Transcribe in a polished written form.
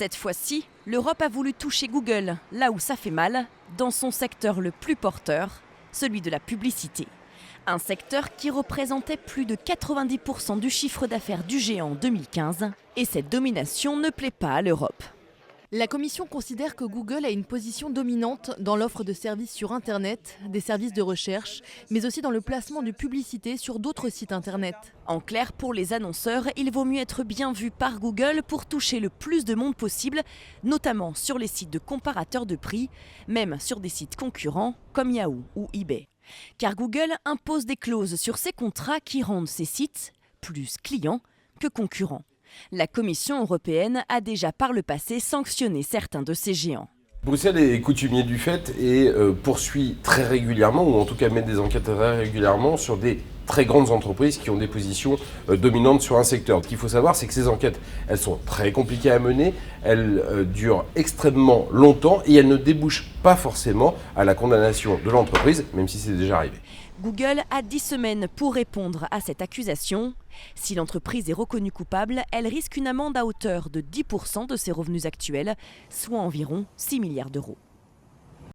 Cette fois-ci, l'Europe a voulu toucher Google, là où ça fait mal, dans son secteur le plus porteur, celui de la publicité. Un secteur qui représentait plus de 90% du chiffre d'affaires du géant en 2015. Et cette domination ne plaît pas à l'Europe. La Commission considère que Google a une position dominante dans l'offre de services sur Internet, des services de recherche, mais aussi dans le placement de publicité sur d'autres sites Internet. En clair, pour les annonceurs, il vaut mieux être bien vu par Google pour toucher le plus de monde possible, notamment sur les sites de comparateurs de prix, même sur des sites concurrents comme Yahoo ou eBay. Car Google impose des clauses sur ses contrats qui rendent ces sites plus clients que concurrents. La Commission européenne a déjà par le passé sanctionné certains de ces géants. Bruxelles est coutumier du fait et poursuit très régulièrement, ou en tout cas met des enquêtes très régulièrement sur des très grandes entreprises qui ont des positions dominantes sur un secteur. Ce qu'il faut savoir, c'est que ces enquêtes, elles sont très compliquées à mener, elles durent extrêmement longtemps et elles ne débouchent pas forcément à la condamnation de l'entreprise, même si c'est déjà arrivé. Google a 10 semaines pour répondre à cette accusation. Si l'entreprise est reconnue coupable, elle risque une amende à hauteur de 10% de ses revenus actuels, soit environ 6 milliards d'euros.